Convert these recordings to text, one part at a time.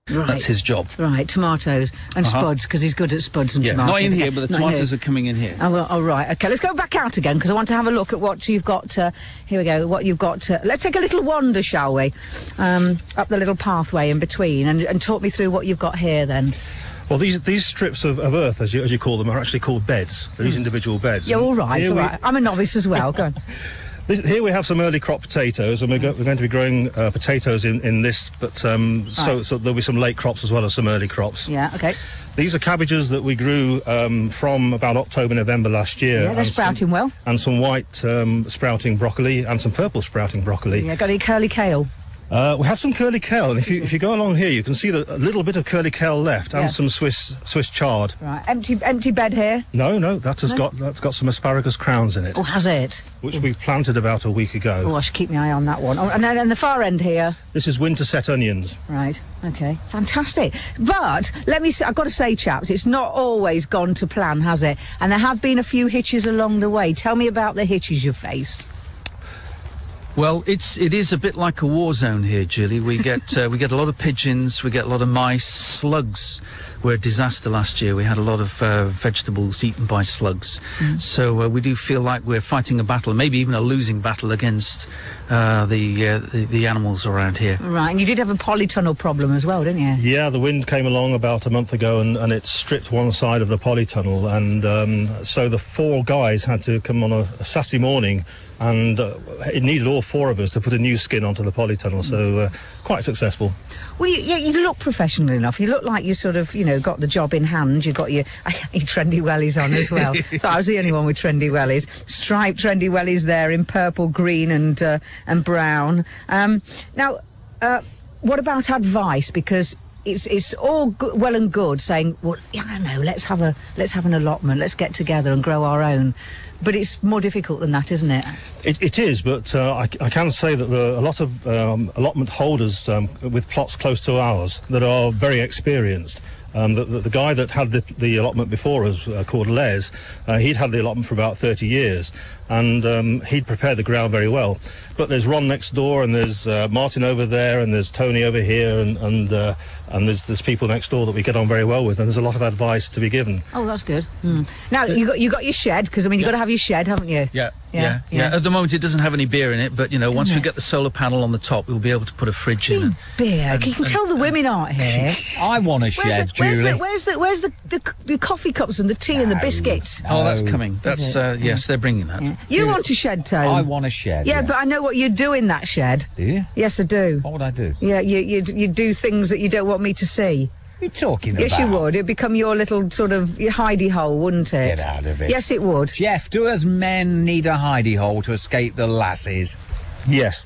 Right. That's his job. Right, tomatoes and spuds, because he's good at spuds and tomatoes. Not in here, but the tomatoes are coming in here. Oh, well, all right. OK, let's go back out again, because I want to have a look at what you've got. Here we go, what you've got. Let's take a little wander, shall we? Up the little pathway in between, and talk me through what you've got here, then. Well, these strips of earth, as you call them, are actually called beds. They're these individual beds. Yeah, all right, all right. I'm a novice as well. Go on. Here we have some early crop potatoes, and we're going to be growing potatoes in this, but so there'll be some late crops as well as some early crops. Yeah, OK. These are cabbages that we grew from about October, November last year. Yeah, they're sprouting well. And some white sprouting broccoli and some purple sprouting broccoli. Yeah, got any curly kale? We have some curly kale, and if you go along here, you can see a little bit of curly kale left, and some Swiss chard. Right, empty bed here. No, that's got some asparagus crowns in it. Oh, has it? Which we planted about a week ago. Oh, I should keep my eye on that one. Oh, and then the far end here. This is winter set onions. Right. Okay. Fantastic. But let me say, I've got to say, chaps, it's not always gone to plan, has it? And there have been a few hitches along the way. Tell me about the hitches you've faced. Well, it is a bit like a war zone here, Julie. We get a lot of pigeons, we get a lot of mice, slugs were a disaster last year. We had a lot of vegetables eaten by slugs. So we do feel like we're fighting a battle, maybe even a losing battle against the animals around here. Right, and you did have a polytunnel problem as well, didn't you? Yeah, the wind came along about a month ago and it stripped one side of the polytunnel, and so the 4 guys had to come on a Saturday morning, and it needed all 4 of us to put a new skin onto the polytunnel, so quite successful. Well, you look professional enough. You look like you sort of, got the job in hand. You've got your trendy wellies on as well. Thought I was the only one with trendy wellies. Striped trendy wellies there in purple, green and brown. Now, what about advice? Because it's all well and good saying, well, yeah, I know, let's have an allotment, let's get together and grow our own. But it's more difficult than that, isn't it? It is, but I can say that there are a lot of allotment holders with plots close to ours that are very experienced. The guy that had the allotment before us, called Les, he'd had the allotment for about 30 years, and he'd prepared the ground very well. But there's Ron next door, and there's Martin over there, and there's Tony over here, and there's people next door that we get on very well with, and there's a lot of advice to be given. Oh, that's good. Now, you got your shed, because, I mean, you've got to have your shed, haven't you? Yeah. At the moment, it doesn't have any beer in it, but, once we get the solar panel on the top, we'll be able to put a fridge in. Beer? You can tell the women aren't here. I want a shed, Julie. Where's the coffee cups and the tea and the biscuits? Oh, that's coming. That's, yes, they're bringing that. Yeah. You want a shed, Tony? I want a shed. Yeah, but I know what you do in that shed. Do you? Yes, I do. What would I do? Yeah, you do things that you don't want me to see. What are you talking about? Yes, you would. It'd become your little sort of hidey hole, wouldn't it? Get out of it. Yes, it would. Geoff, do us men need a hidey hole to escape the lasses? Yes.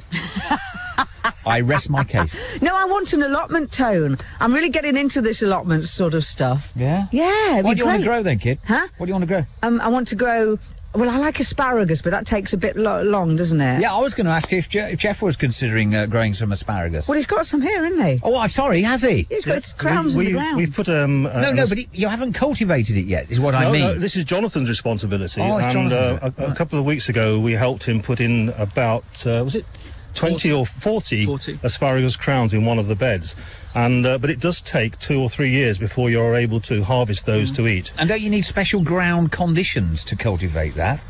I rest my case. No, I want an allotment, Tone. I'm really getting into this allotment sort of stuff. Yeah? Yeah, What do you want to grow then, kid? Huh? What do you want to grow? I want to grow... Well, I like asparagus, but that takes a bit long, doesn't it? Yeah, I was going to ask if Geoff was considering growing some asparagus. Well, he's got some here, hasn't he? Oh, I'm sorry, has he? He's got his crowns in the ground. We've put No, but you haven't cultivated it yet, is what I mean. No, this is Jonathan's responsibility. Oh, it's Jonathan's. A couple of weeks ago, we helped him put in about, was it 20 or 40 asparagus crowns in one of the beds. And but it does take 2 or 3 years before you're able to harvest those to eat. And don't you need special ground conditions to cultivate that?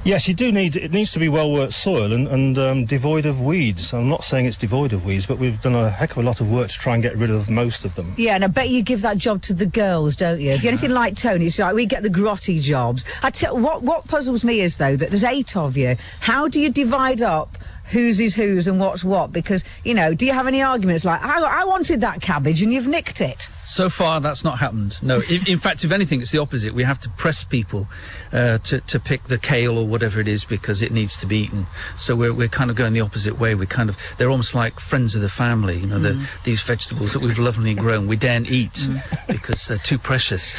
Yes, you do need. It needs to be well-worked soil and devoid of weeds. I'm not saying it's devoid of weeds, but we've done a heck of a lot of work to try and get rid of most of them. Yeah, and I bet you give that job to the girls, don't you? If you're anything like Tony, it's like we get the grotty jobs. What puzzles me is, though, that there's 8 of you. How do you divide up whose is whose and what's what? Because, do you have any arguments like, I wanted that cabbage and you've nicked it? So far, that's not happened. No, in fact, if anything, it's the opposite. We have to press people to pick the kale or whatever it is because it needs to be eaten. So we're kind of going the opposite way. They're almost like friends of the family. These vegetables that we've lovingly grown, we daren't eat because they're too precious.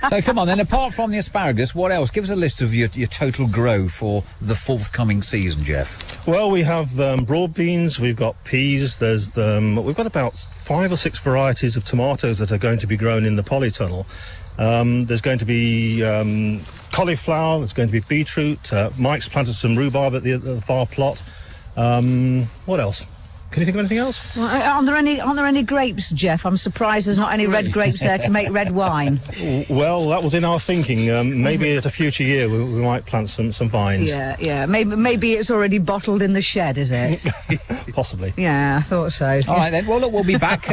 So come on then, apart from the asparagus, what else? Give us a list of your total grow for the forthcoming season, Geoff. Well, we have broad beans, we've got peas, we've got about 5 or 6 varieties of tomatoes that are going to be grown in the polytunnel. There's going to be cauliflower, there's going to be beetroot, Mike's planted some rhubarb at the far plot. What else? Can you think of anything else? Well, aren't there any grapes, Geoff? I'm surprised there's not any red grapes there to make red wine. Well, that was in our thinking. Maybe at a future year we might plant some vines. Yeah. Maybe it's already bottled in the shed, is it? Possibly. Yeah, I thought so. All right then. Well, look, we'll be back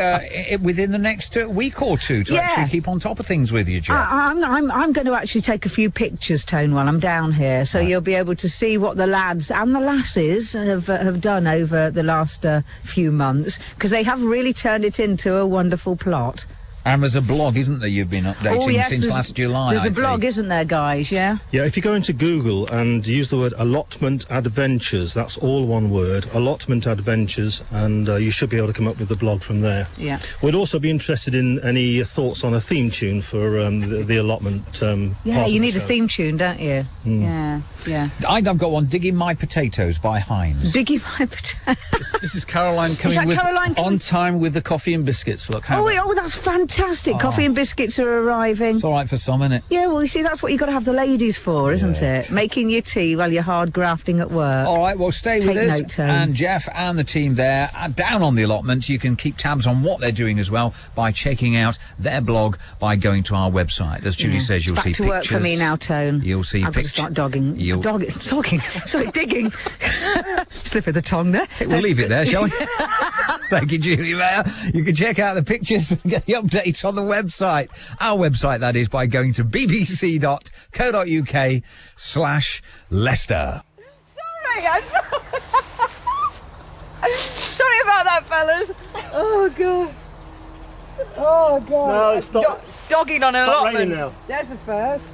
within the next week or two to actually keep on top of things with you, Geoff. I'm going to actually take a few pictures, Tone, while I'm down here, so you'll be able to see what the lads and the lasses have done over the last few months, because they have really turned it into a wonderful plot. And there's a blog, isn't there, you've been updating since last July, There's a blog, isn't there, guys, yeah? Yeah, if you go into Google and use the word Allotment Adventures, that's all one word, Allotment Adventures, and you should be able to come up with the blog from there. Yeah. We'd also be interested in any thoughts on a theme tune for the allotment Yeah, you need a theme tune, don't you? Yeah. I've got one, Digging My Potatoes by Hines. Digging My Potatoes. This is Caroline coming on time with the coffee and biscuits. Look, oh, that's fantastic. Coffee and biscuits are arriving. It's all right for some, isn't it? Yeah, well, you see, that's what you've got to have the ladies for, isn't it? Making your tea while you're hard grafting at work. All right, well, stay with us. And Geoff and the team there are down on the allotment. You can keep tabs on what they're doing as well by checking out their blog by going to our website. As Julie says, you'll see pictures. Back to work for me now, Tone. You'll see pictures. I've got to start digging. Slip of the tongue there. We'll leave it there, shall we? Thank you, Julie there. You can check out the pictures and get the updates on the website. Our website, that is, by going to bbc.co.uk/Leicester. Sorry, I'm sorry. Sorry about that, fellas. Oh, God. No, stop. Dogging on an allotment. Now. There's the first.